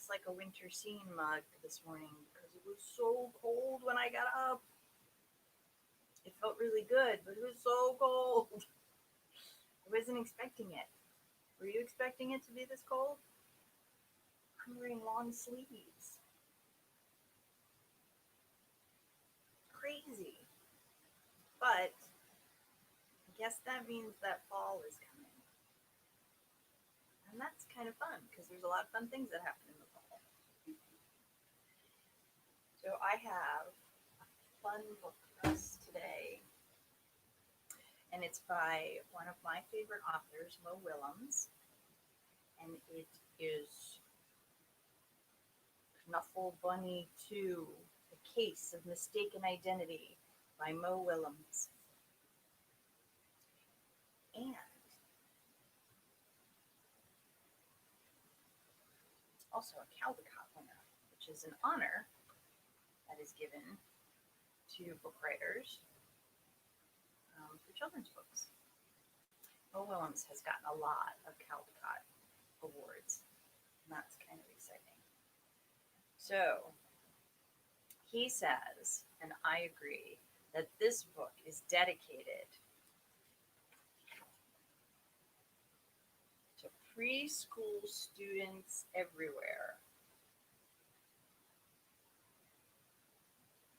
looks like a winter scene mug this morning because it was so cold when I got up. It felt really good, but it was so cold. I wasn't expecting it. Were you expecting it to be this cold? I'm wearing long sleeves. Crazy. But I guess that means that fall is coming. And that's kind of fun because there's a lot of fun things that happen in the fall. So I have a fun book for us today, and it's by one of my favorite authors, Mo Willems, and it is Knuffle Bunny 2, The Case of Mistaken Identity by Mo Willems. And also a Caldecott winner, which is an honor that is given to book writers for children's books. Mo Willems has gotten a lot of Caldecott awards, and that's kind of exciting. So he says, and I agree, that this book is dedicated to preschool students everywhere.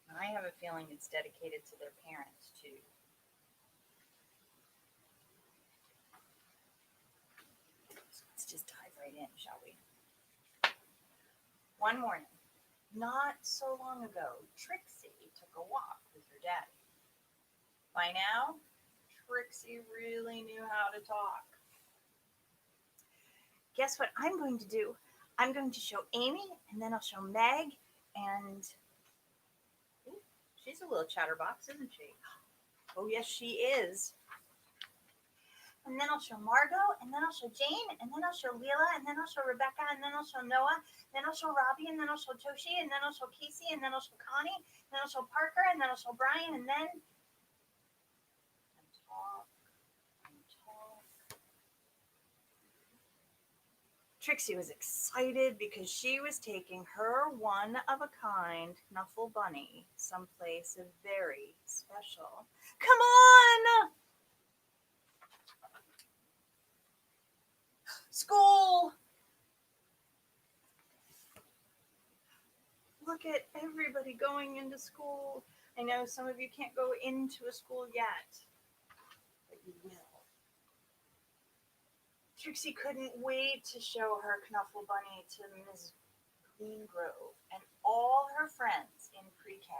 And I have a feeling it's dedicated to their parents too. So let's just dive right in, shall we? One morning, not so long ago, Trixie took a walk with her daddy. By now, Trixie really knew how to talk. Guess what I'm going to do? I'm going to show Amy, and then I'll show Meg, and ooh, she's a little chatterbox, isn't she? Oh, yes, she is. And then I'll show Margot, and then I'll show Jane, and then I'll show Leela, and then I'll show Rebecca, and then I'll show Noah, and then I'll show Robbie, and then I'll show Toshi, and then I'll show Casey, and then I'll show Connie, and then I'll show Parker, and then I'll show Brian, and then talk and talk. Trixie was excited because she was taking her one-of-a-kind Knuffle Bunny someplace very special. Come on! School! Look at everybody going into school. I know some of you can't go into a school yet, but you will. Trixie couldn't wait to show her Knuffle Bunny to Ms. Greengrove and all her friends in pre-K.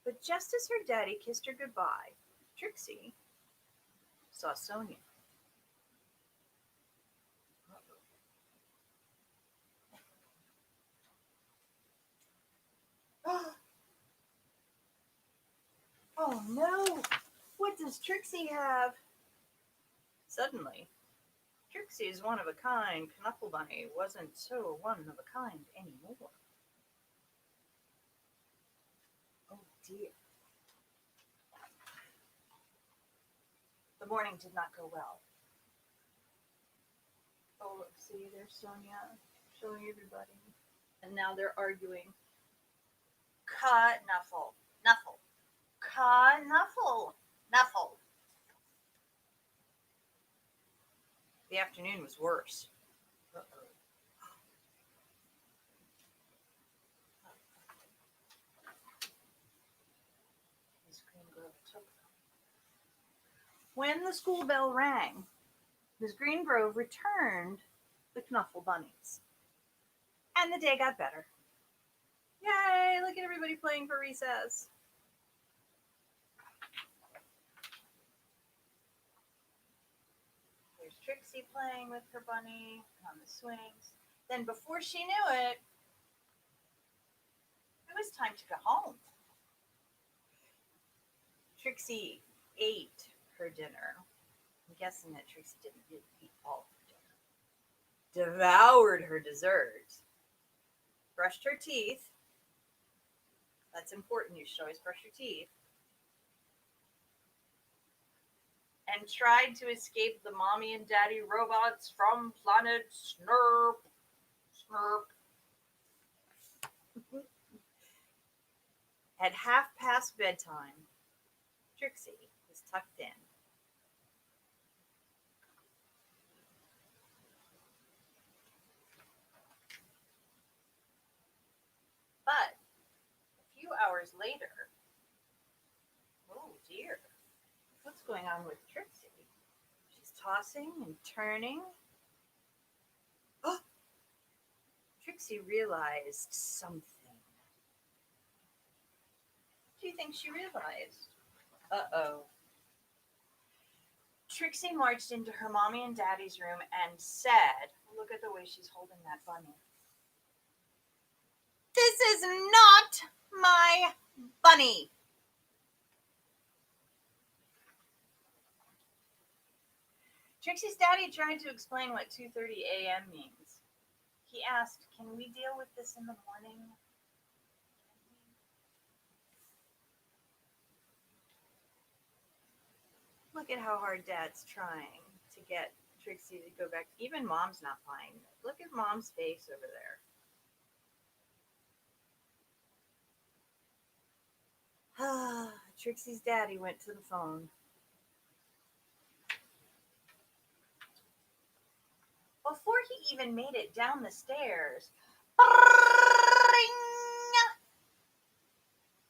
But just as her daddy kissed her goodbye, Trixie saw Sonia. Oh no! What does Trixie have? Suddenly, Trixie's one-of-a-kind Knuffle Bunny wasn't so one-of-a-kind anymore. Oh dear. The morning did not go well. Oh, look, see, there's Sonia showing everybody. And now they're arguing. Knuffle, Knuffle, Knuffle, Knuffle. The afternoon was worse. Uh-oh. Miss Greengrove took them. When the school bell rang, Miss Greengrove returned the Knuffle bunnies. And the day got better. Yay! Look at everybody playing for recess. There's Trixie playing with her bunny on the swings. Then before she knew it was time to go home. Trixie ate her dinner. I'm guessing that Trixie didn't eat all of her dinner. Devoured her dessert. Brushed her teeth. That's important. You should always brush your teeth. and tried to escape the mommy and daddy robots from planet Snurp. Snurp. At half past bedtime, Trixie was tucked in. But a few hours later, oh dear, what's going on with Trixie? She's tossing and turning. Oh, Trixie realized something. What do you think she realized? Uh-oh. Trixie marched into her mommy and daddy's room and said, look at the way she's holding that bunny. This is not my bunny. Trixie's daddy tried to explain what 2:30 a.m. means. He asked, can we deal with this in the morning? Look at how hard Dad's trying to get Trixie to go back. Even Mom's not buying it. Look at Mom's face over there. Trixie's daddy went to the phone. Before he even made it down the stairs,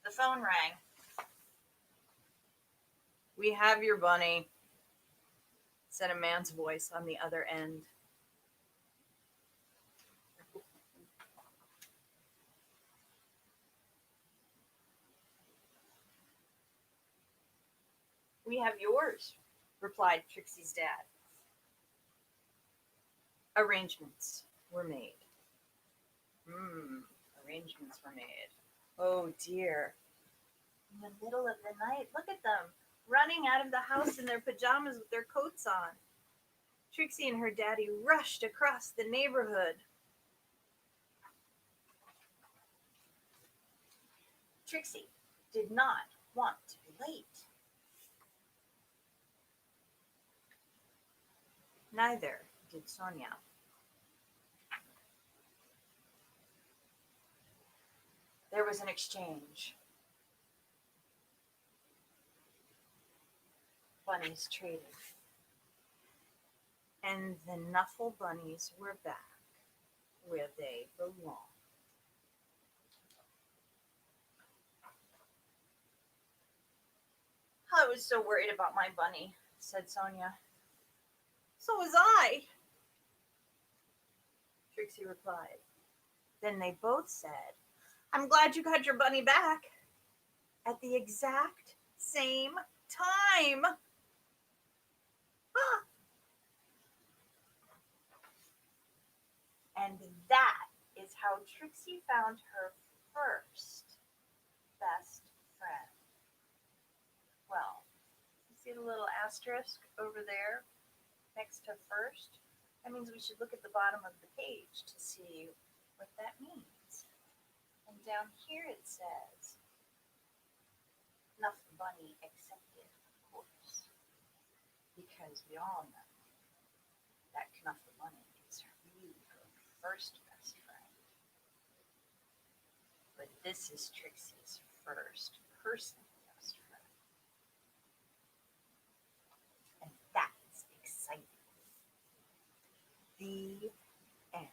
the phone rang. We have your bunny, said a man's voice on the other end. We have yours, replied Trixie's dad. Arrangements were made. Arrangements were made. Oh dear. In the middle of the night, look at them, running out of the house in their pajamas with their coats on. Trixie and her daddy rushed across the neighborhood. Trixie did not want to be late. Neither did Sonia. There was an exchange. Bunnies traded. And the Nuffle bunnies were back where they belong. I was so worried about my bunny, said Sonia. So was I, Trixie replied. Then they both said, I'm glad you got your bunny back at the exact same time. And that is how Trixie found her first best friend. Well, you see the little asterisk over there next to first? That means we should look at the bottom of the page to see what that means. And down here it says, Nuffle Bunny accepted, of course. Because we all know that Knuffle Bunny is really her first best friend. But this is Trixie's first personal best friend. And that's exciting. The end.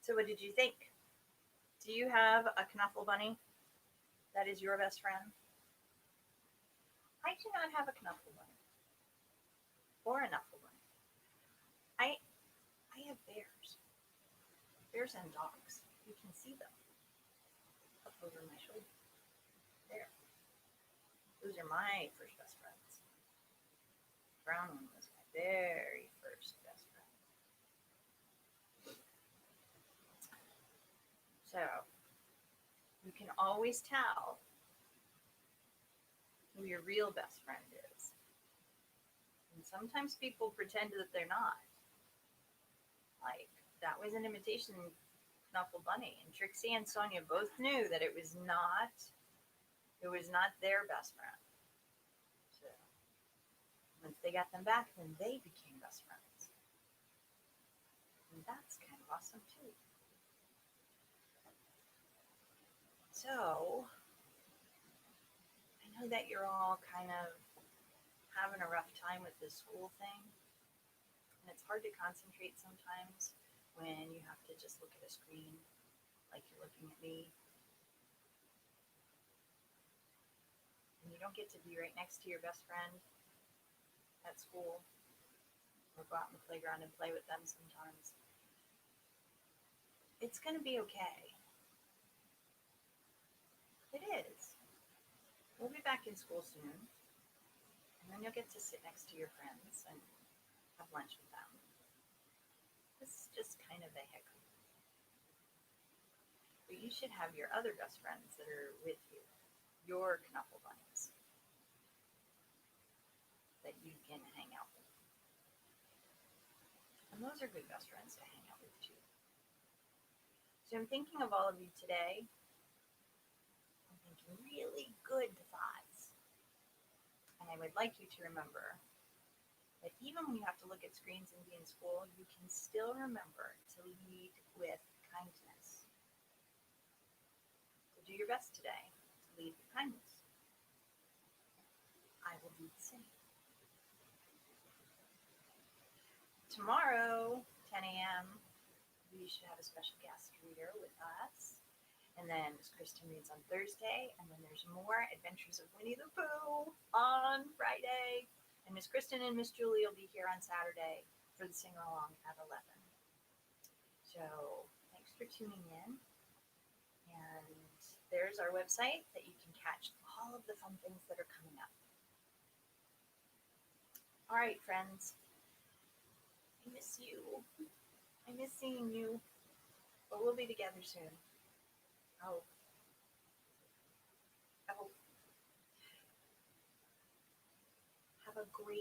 So what did you think? Do you have a Knuffle Bunny that is your best friend? I do not have a Knuffle Bunny or a Knuffle Bunny. I have bears. Bears and dogs. You can see them up over my shoulder. There. Those are my first best friends. Brown one was my very first best friend. So, you can always tell who your real best friend is. And sometimes people pretend that they're not. Like, that was an imitation Knuffle Bunny, and Trixie and Sonia both knew that it was not their best friend. So once they got them back, then they became best friends, and that's kind of awesome too. So I know that you're all kind of having a rough time with this school thing, and it's hard to concentrate sometimes when you have to just look at a screen like you're looking at me, and you don't get to be right next to your best friend at school or go out in the playground and play with them sometimes. It's going to be okay. It is. We'll be back in school soon, and then you'll get to sit next to your friends and have lunch with them. This is just kind of a hiccup. But you should have your other best friends that are with you, your Knuffle Bunnies, that you can hang out with. And those are good best friends to hang out with too. So I'm thinking of all of you today. I'm thinking really good thoughts. And I would like you to remember that even when you have to look at screens and be in school, you can still remember to lead with kindness. So do your best today to lead with kindness. I will do the same. Tomorrow, 10 a.m., we should have a special guest reader with us. And then Miss Kristen reads on Thursday. And then there's more Adventures of Winnie the Pooh on Friday. And Miss Kristen and Miss Julie will be here on Saturday for the sing-along at 11. So thanks for tuning in. And there's our website that you can catch all of the fun things that are coming up. All right, friends. I miss you. I miss seeing you. But we'll be together soon. I hope. I hope. Have a great